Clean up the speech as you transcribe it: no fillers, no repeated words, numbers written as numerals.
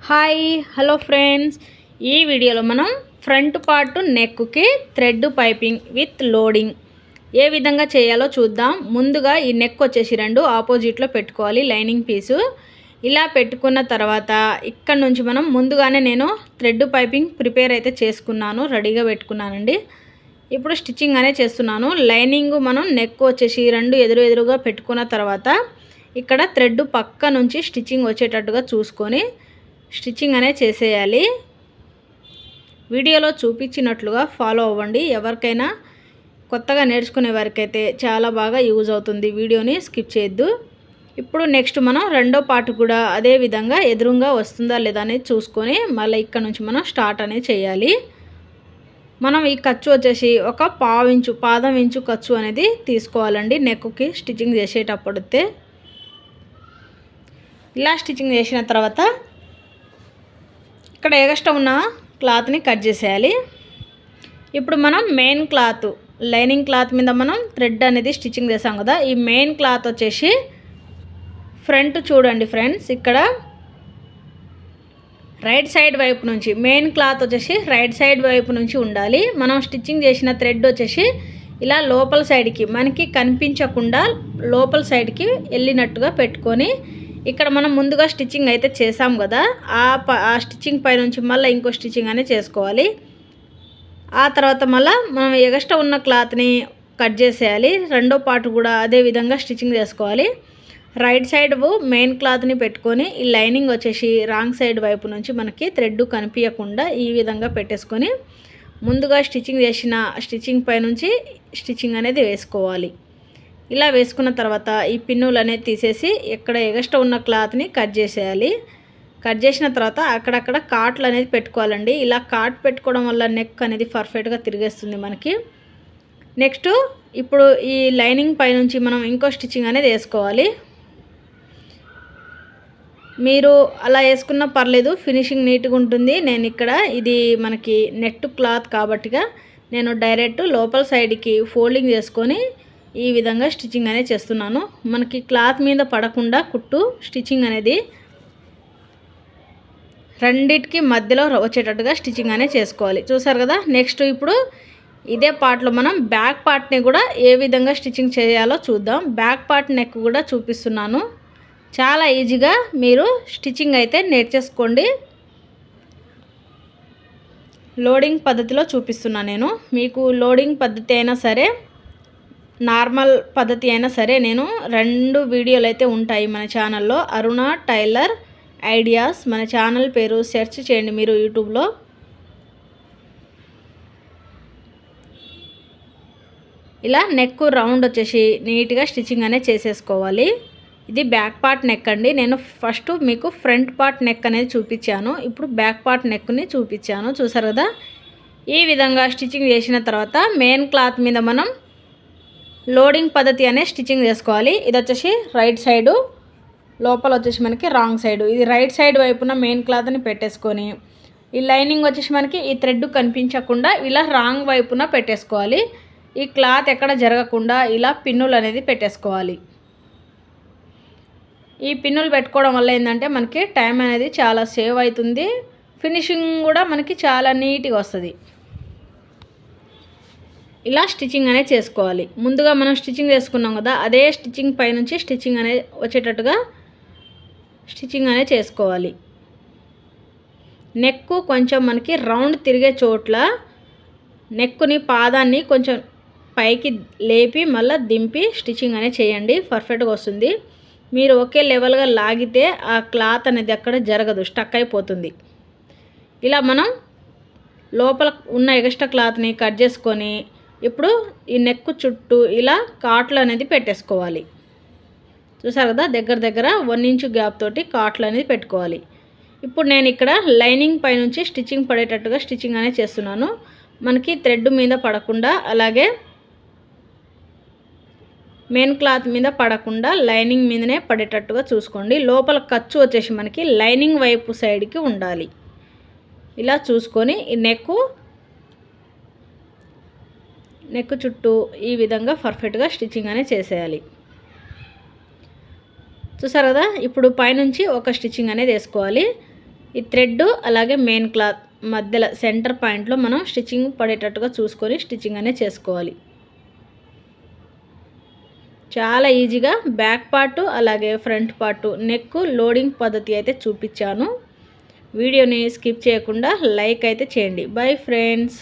Hi hello friends, ఈ వీడియోలో మనం ఫ్రంట్ పార్ట్ నెక్కి థ్రెడ్ పైపింగ్ విత్ లోడింగ్ ఏ విధంగా చేయాలో చూద్దాం. ముందుగా ఈ నెక్ వచ్చేసి రెండు ఆపోజిట్లో పెట్టుకోవాలి. లైనింగ్ పీసు ఇలా పెట్టుకున్న తర్వాత ఇక్కడ నుంచి మనం ముందుగానే నేను థ్రెడ్ పైపింగ్ ప్రిపేర్ అయితే చేసుకున్నాను, రెడీగా పెట్టుకున్నానండి. ఇప్పుడు స్టిచ్చింగ్ అనేది చేస్తున్నాను. లైనింగ్ మనం నెక్ వచ్చేసి రెండు ఎదురుగా పెట్టుకున్న తర్వాత ఇక్కడ థ్రెడ్ పక్క నుంచి స్టిచ్చింగ్ వచ్చేటట్టుగా చూసుకొని స్టిచ్చింగ్ అనేది చేసేయాలి. వీడియోలో చూపించినట్లుగా ఫాలో అవ్వండి. ఎవరికైనా కొత్తగా నేర్చుకునే వారికైతే చాలా బాగా యూజ్ అవుతుంది. వీడియోని స్కిప్ చేయొద్దు. ఇప్పుడు నెక్స్ట్ మనం రెండో పార్ట్ కూడా అదే విధంగా ఎదురుగా వస్తుందా లేదా అనేది చూసుకొని మళ్ళీ ఇక్కడ నుంచి మనం స్టార్ట్ అనేది చేయాలి. మనం ఈ ఖర్చు వచ్చేసి ఒక పాదం ఇంచు ఖర్చు అనేది తీసుకోవాలండి. నెక్కి స్టిచ్చింగ్ చేసేటప్పుడైతే ఇలా స్టిచ్చింగ్ చేసిన తర్వాత ఇక్కడ ఎగస్ట్రా ఉన్న క్లాత్ని కట్ చేసేయాలి. ఇప్పుడు మనం మెయిన్ క్లాత్ లైనింగ్ క్లాత్ మీద మనం థ్రెడ్ అనేది స్టిచ్చింగ్ చేసాం కదా. ఈ మెయిన్ క్లాత్ వచ్చేసి ఫ్రంట్ చూడండి ఫ్రెండ్స్, ఇక్కడ రైట్ సైడ్ వైపు నుంచి మెయిన్ క్లాత్ వచ్చేసి రైట్ సైడ్ వైపు నుంచి ఉండాలి. మనం స్టిచ్చింగ్ చేసిన థ్రెడ్ వచ్చేసి ఇలా లోపల సైడ్కి మనకి కనిపించకుండా లోపల సైడ్కి వెళ్ళినట్టుగా పెట్టుకొని ఇక్కడ మనం ముందుగా స్టిచ్చింగ్ అయితే చేసాం కదా, ఆ స్టిచ్చింగ్ పై నుంచి మళ్ళీ ఇంకో స్టిచ్చింగ్ అనేది చేసుకోవాలి. ఆ తర్వాత మళ్ళీ మనం ఎగస్ట్రా ఉన్న క్లాత్ని కట్ చేసేయాలి. రెండో పార్ట్ కూడా అదే విధంగా స్టిచ్చింగ్ చేసుకోవాలి. రైట్ సైడ్ మెయిన్ క్లాత్ని పెట్టుకొని ఈ లైనింగ్ వచ్చేసి రాంగ్ సైడ్ వైపు నుంచి మనకి థ్రెడ్ కనిపించకుండా ఈ విధంగా పెట్టేసుకొని ముందుగా స్టిచ్చింగ్ చేసిన స్టిచ్చింగ్ పై నుంచి స్టిచ్చింగ్ అనేది వేసుకోవాలి. ఇలా వేసుకున్న తర్వాత ఈ పిన్నులు అనేది తీసేసి ఇక్కడ ఎగస్ట్రా ఉన్న క్లాత్ని కట్ చేసేయాలి. కట్ చేసిన తర్వాత అక్కడక్కడ కాట్లు అనేది పెట్టుకోవాలండి. ఇలా కాట్ పెట్టుకోవడం వల్ల నెక్ అనేది పర్ఫెక్ట్గా తిరిగేస్తుంది మనకి. నెక్స్ట్ ఇప్పుడు ఈ లైనింగ్ పై నుంచి మనం ఇంకో స్టిచ్చింగ్ అనేది వేసుకోవాలి. మీరు అలా వేసుకున్నా పర్లేదు, ఫినిషింగ్ నీట్గా ఉంటుంది. నేను ఇక్కడ ఇది మనకి నెట్ క్లాత్ కాబట్టిగా నేను డైరెక్ట్ లోపల సైడ్కి ఫోల్డింగ్ చేసుకొని ఈ విధంగా స్టిచ్చింగ్ అనేది చేస్తున్నాను. మనకి క్లాత్ మీద పడకుండా కుట్టు స్టిచ్చింగ్ అనేది రెండిటికి మధ్యలో వచ్చేటట్టుగా స్టిచ్చింగ్ అనేది చేసుకోవాలి. చూసారు కదా. నెక్స్ట్ ఇప్పుడు ఇదే పార్ట్లో మనం బ్యాక్ పార్ట్ని కూడా ఏ విధంగా స్టిచ్చింగ్ చేయాలో చూద్దాం. బ్యాక్ పార్ట్ నెక్ కూడా చూపిస్తున్నాను. చాలా ఈజీగా మీరు స్టిచ్చింగ్ అయితే నేర్చేసుకోండి. లోడింగ్ పద్ధతిలో చూపిస్తున్నాను నేను. మీకు లోడింగ్ పద్ధతి అయినా సరే నార్మల్ పద్ధతి అయినా సరే నేను రెండు వీడియోలు అయితే ఉంటాయి మన ఛానల్లో. అరుణ టైలర్ ఐడియాస్ మన ఛానల్ పేరు సెర్చ్ చేయండి మీరు యూట్యూబ్లో. ఇలా నెక్ రౌండ్ వచ్చేసి నీట్గా స్టిచ్చింగ్ అనేది చేసేసుకోవాలి. ఇది బ్యాక్ పార్ట్ నెక్ అండి. నేను ఫస్ట్ మీకు ఫ్రంట్ పార్ట్ నెక్ అనేది చూపించాను, ఇప్పుడు బ్యాక్ పార్ట్ నెక్ని చూపించాను. చూసారు కదా. ఈ విధంగా స్టిచ్చింగ్ చేసిన తర్వాత మెయిన్ క్లాత్ మీద మనం లోడింగ్ పద్ధతి అనే స్టిచ్చింగ్ చేసుకోవాలి. ఇది వచ్చేసి రైట్ సైడు, లోపల వచ్చేసి మనకి రాంగ్ సైడు. ఇది రైట్ సైడ్ వైపున మెయిన్ క్లాత్ని పెట్టేసుకొని ఈ లైనింగ్ వచ్చేసి మనకి ఈ థ్రెడ్ కనిపించకుండా ఇలా రాంగ్ వైపున పెట్టేసుకోవాలి. ఈ క్లాత్ ఎక్కడ జరగకుండా ఇలా పిన్నులు అనేది పెట్టేసుకోవాలి. ఈ పిన్నులు పెట్టుకోవడం వల్ల ఏంటంటే మనకి టైం అనేది చాలా సేవ్ అవుతుంది. ఫినిషింగ్ కూడా మనకి చాలా నీట్గా వస్తుంది. ఇలా స్టిచ్చింగ్ అనేది చేసుకోవాలి. ముందుగా మనం స్టిచ్చింగ్ చేసుకున్నాం కదా, అదే స్టిచ్చింగ్ పై నుంచి స్టిచ్చింగ్ అనేది వచ్చేటట్టుగా స్టిచ్చింగ్ అనేది చేసుకోవాలి. నెక్ కొంచెం మనకి రౌండ్ తిరిగే చోట్ల నెక్కుని పాదాన్ని కొంచెం పైకి లేపి మళ్ళీ దింపి స్టిచ్చింగ్ అనేది చేయండి, పర్ఫెక్ట్గా వస్తుంది. మీరు ఒకే లెవెల్గా లాగితే ఆ క్లాత్ అనేది అక్కడ జరగదు, స్టక్ అయిపోతుంది. ఇలా మనం లోపల ఉన్న ఎక్స్ట్రా క్లాత్ని కట్ చేసుకొని ఇప్పుడు ఈ నెక్ చుట్టూ ఇలా కాట్లు అనేది పెట్టేసుకోవాలి. చూసారు కదా. దగ్గర 1 ఇంచు గ్యాప్ తోటి కాట్లు అనేది పెట్టుకోవాలి. ఇప్పుడు నేను ఇక్కడ లైనింగ్ పై నుంచి స్టిచ్చింగ్ పడేటట్టుగా స్టిచ్చింగ్ అనేది చేస్తున్నాను. మనకి థ్రెడ్ మీద పడకుండా అలాగే మెయిన్ క్లాత్ మీద పడకుండా లైనింగ్ మీదనే పడేటట్టుగా చూసుకోండి. లోపల ఖర్చు వచ్చేసి మనకి లైనింగ్ వైపు సైడ్కి ఉండాలి. ఇలా చూసుకొని ఈ నెక్ చుట్టూ ఈ విధంగా పర్ఫెక్ట్గా స్టిచ్చింగ్ అనేది చేసేయాలి. చూసారు కదా. ఇప్పుడు పైనుంచి ఒక స్టిచ్చింగ్ అనేది వేసుకోవాలి. ఈ థ్రెడ్ అలాగే మెయిన్ క్లాత్ మధ్యలో సెంటర్ పాయింట్లో మనం స్టిచ్చింగ్ పడేటట్టుగా చూసుకొని స్టిచ్చింగ్ అనేది చేసుకోవాలి. చాలా ఈజీగా బ్యాక్ పార్టు అలాగే ఫ్రంట్ పార్టు నెక్ లోడింగ్ పద్ధతి అయితే చూపించాను. వీడియోని స్కిప్ చేయకుండా లైక్ అయితే చేయండి. Bye friends.